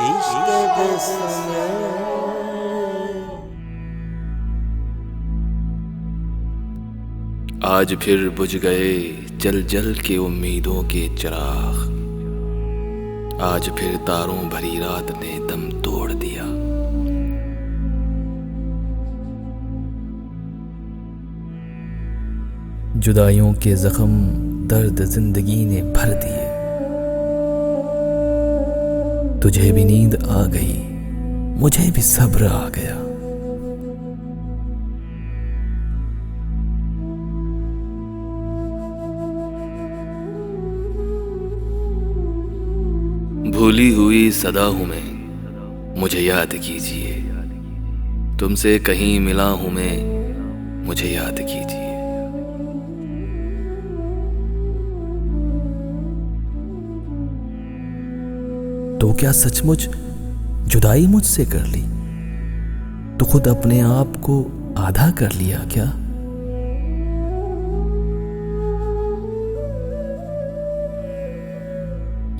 इश्क में आज फिर बुझ गए जल जल के उम्मीदों के चिराग। आज फिर तारों भरी रात ने दम तोड़ दिया। जुदाइयों के जख्म दर्द जिंदगी ने भर दिए। तुझे भी नींद आ गई, मुझे भी सब्र आ गया। भूली हुई सदा हूं मैं, मुझे याद कीजिए। तुमसे कहीं मिला हूं मैं, मुझे याद कीजिए। तो क्या सचमुच जुदाई मुझसे कर ली? तो खुद अपने आप को आधा कर लिया क्या?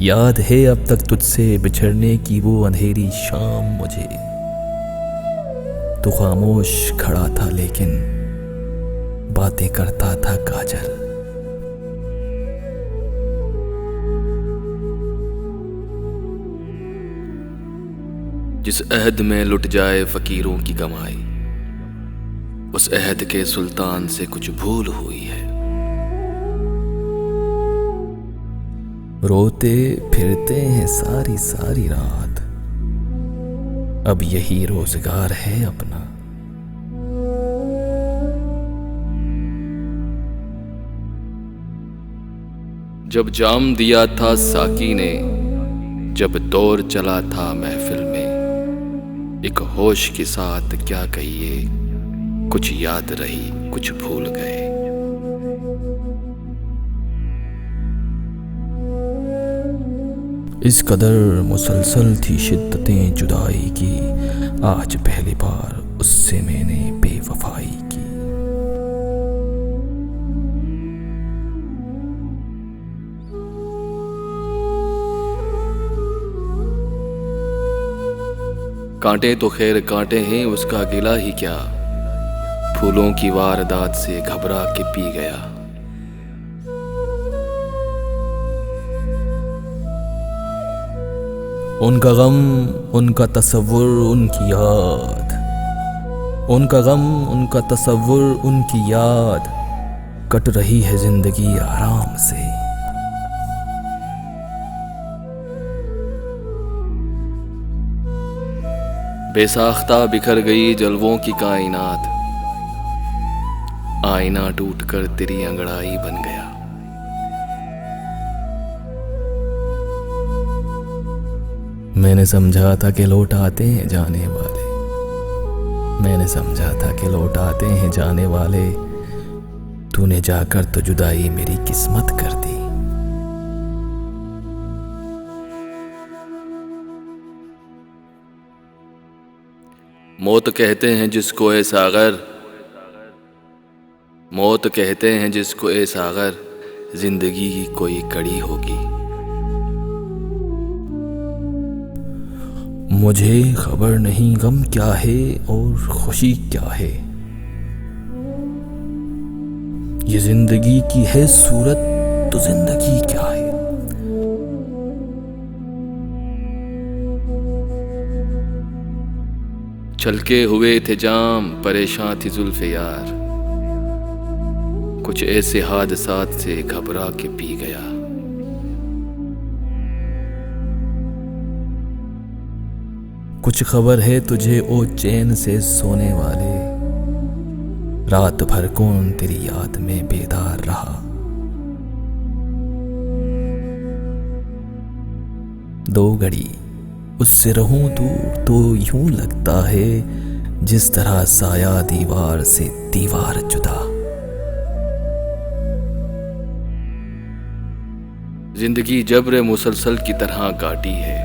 याद है अब तक तुझसे बिछड़ने की वो अंधेरी शाम मुझे। तू खामोश खड़ा था लेकिन बातें करता था काजल। जिस अहद में लुट जाए फकीरों की कमाई, उस अहद के सुल्तान से कुछ भूल हुई है। रोते फिरते हैं सारी सारी रात, अब यही रोजगार है अपना। जब जाम दिया था साकी ने, जब दौर चला था महफिल में, एक होश के साथ क्या कहिए, कुछ याद रही कुछ भूल गए। इस कदर मुसलसल थी शिद्दतें जुदाई की, आज पहली बार उससे मैंने बेवफाई की। कांटे तो खैर कांटे हैं, उसका गिला ही क्या, फूलों की वारदात से घबरा के पी गया। उनका गम उनका तसव्वुर उनकी याद, उनका गम उनका तसव्वुर उनकी याद, कट रही है जिंदगी आराम से। बेसाख्ता बिखर गई जलवों की कायनात, आईना टूटकर तेरी अंगड़ाई बन गया। मैंने समझा था कि लौट आते हैं जाने वाले, मैंने समझा था कि लौट आते हैं जाने वाले, तूने जाकर तो जुदाई मेरी किस्मत कर दी। मौत कहते हैं जिसको ए सागर, मौत कहते हैं जिसको ए सागर, जिंदगी की कोई कड़ी होगी। मुझे खबर नहीं गम क्या है और खुशी क्या है, ये जिंदगी की है सूरत तो जिंदगी क्या है। छलके हुए थे जाम, परेशान थी जुल्फे यार, कुछ ऐसे हादसात से घबरा के पी गया। कुछ खबर है तुझे ओ चैन से सोने वाले, रात भर कौन तेरी याद में बेदार रहा। दो घड़ी उससे रहूं दूर तो यूं लगता है, जिस तरह साया दीवार से दीवार जुदा। जिंदगी जब्र मुसलसल की तरह काटी है,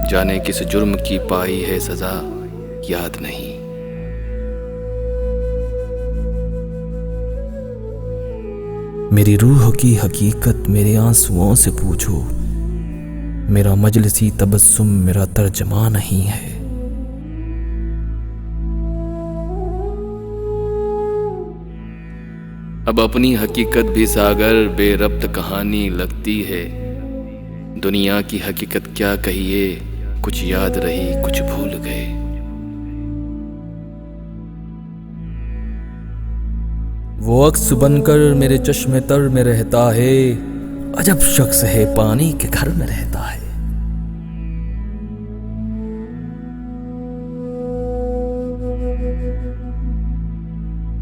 जाने किस जुर्म की पाई है सजा याद नहीं। मेरी रूह की हकीकत मेरे आंसुओं से पूछो, मेरा मजलिसी तबस्सुम मेरा तर्जमा नहीं है। अब अपनी हकीकत भी सागर बेरब्त कहानी लगती है। दुनिया की हकीकत क्या कहिए, कुछ याद रही कुछ भूल गए। वो अक्स बनकर मेरे चश्मे तर में रहता है, अजब शख्स है पानी के घर में रहता है।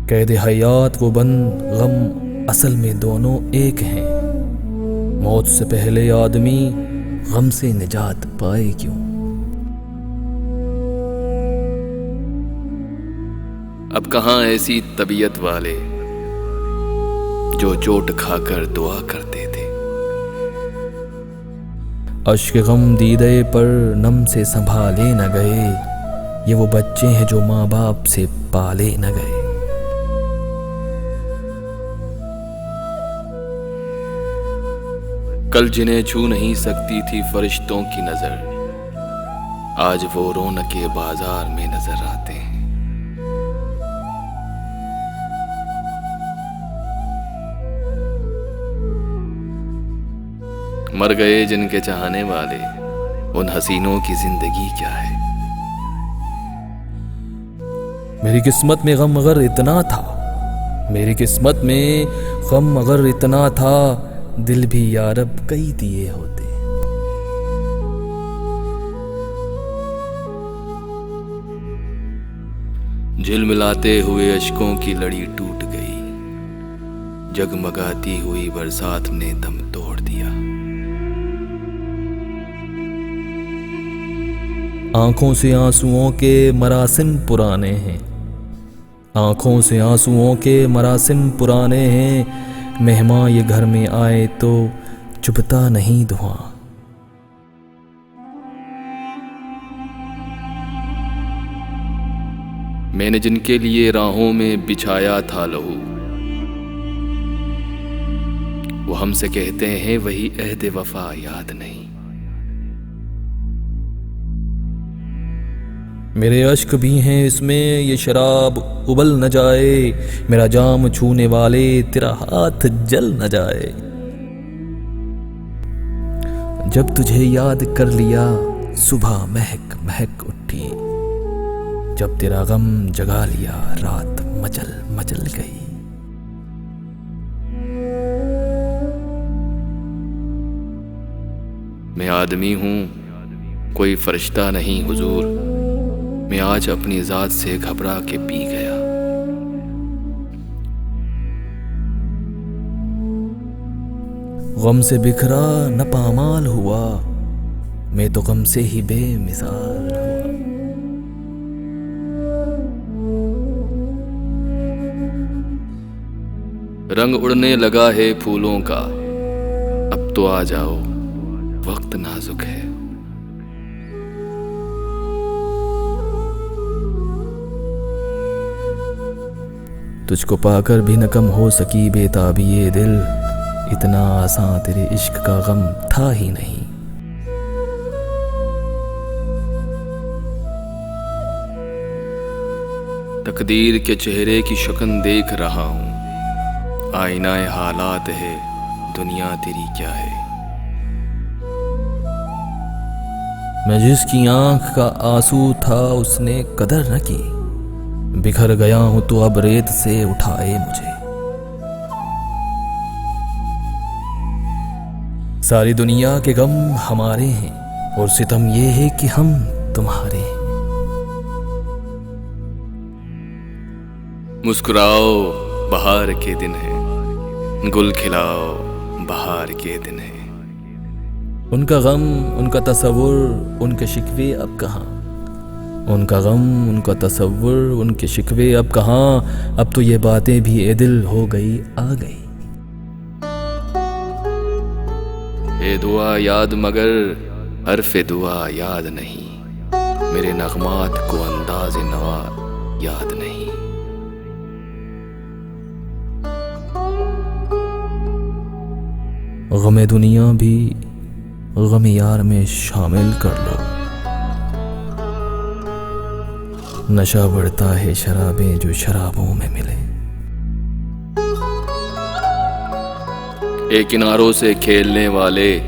कैद हयात वो बन गम असल में दोनों एक हैं। मौत से पहले आदमी गम से निजात पाए क्यों। अब कहाँ ऐसी तबीयत वाले जो चोट खाकर दुआ करते थे। अश्क गम दीदे पर नम से संभाले न गए। ये वो बच्चे हैं जो माँ बाप से पाले न गए। कल जिन्हें छू नहीं सकती थी फरिश्तों की नजर, आज वो रौनके बाजार में नजर आते हैं। मर गए जिनके चाहने वाले, उन हसीनों की जिंदगी क्या है। मेरी किस्मत में गम अगर इतना था, मेरी किस्मत में गम अगर इतना था, दिल भी यारब कई दिए होते। झिलमिलाते हुए अश्कों की लड़ी टूट गई, जगमगाती हुई बरसात ने दम तोड़ दिया। आंखों से आंसुओं के मरासिम पुराने हैं, आंखों से आंसुओं के मरासिम पुराने हैं। मेहमान ये घर में आए तो चुभता नहीं धुआं। मैंने जिनके लिए राहों में बिछाया था लहू, वो हमसे कहते हैं वही अहद वफा याद नहीं। मेरे अश्क भी हैं इसमें, ये शराब उबल न जाए। मेरा जाम छूने वाले तेरा हाथ जल न जाए। जब तुझे याद कर लिया सुबह महक महक उठी, जब तेरा गम जगा लिया रात मचल मचल गई। मैं आदमी हूं कोई फरिश्ता नहीं हुजूर, मैं आज अपनी जात से घबरा के पी गया। गम से बिखरा न पामाल हुआ, मैं तो गम से ही बेमिसाल हुआ। रंग उड़ने लगा है फूलों का, अब तो आ जाओ वक्त नाजुक है। तुझको पाकर भी न कम हो सकी बेताबी ये दिल, इतना आसान तेरे इश्क का गम था ही नहीं। तकदीर के चेहरे की शक्ल देख रहा हूं, आईनाए हालात है दुनिया तेरी क्या है। मैं जिसकी आंख का आंसू था उसने कदर न की, बिखर गया हूं तो अब रेत से उठाए मुझे। सारी दुनिया के गम हमारे हैं और सितम ये है कि हम तुम्हारे हैं। मुस्कुराओ बहार के दिन है, गुल खिलाओ बहार के दिन है। उनका गम उनका तसव्वुर उनके शिकवे अब कहाँ, उनका गम उनका तसव्वुर उनके शिकवे अब कहाँ। अब तो ये बातें भी ए दिल हो गई आ गई। ए दुआ याद मगर हर्फ़े दुआ याद नहीं, मेरे नगमात को अंदाज़ नवा याद नहीं। गमे दुनिया भी गम यार में शामिल कर लो। नशा बढ़ता है शराबें जो शराबों में मिले। एक किनारों से खेलने वाले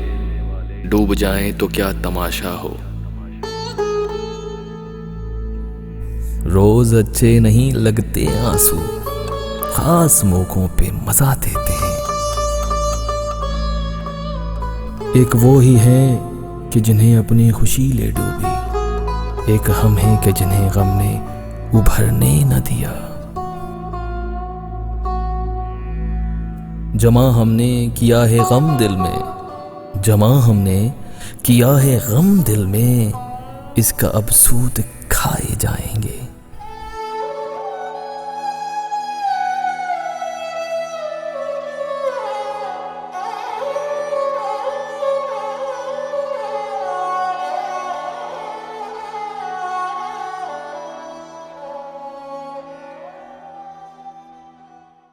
डूब जाएं तो क्या तमाशा हो। रोज अच्छे नहीं लगते आंसू, खास मौकों पे मजा देते हैं। एक वो ही हैं कि जिन्हें अपनी खुशी ले डूबी, एक हम हैं कि जिन्हें गम ने उभरने न दिया। जमा हमने किया है गम दिल में, जमा हमने किया है गम दिल में, इसका अब सूद खाए जाएंगे।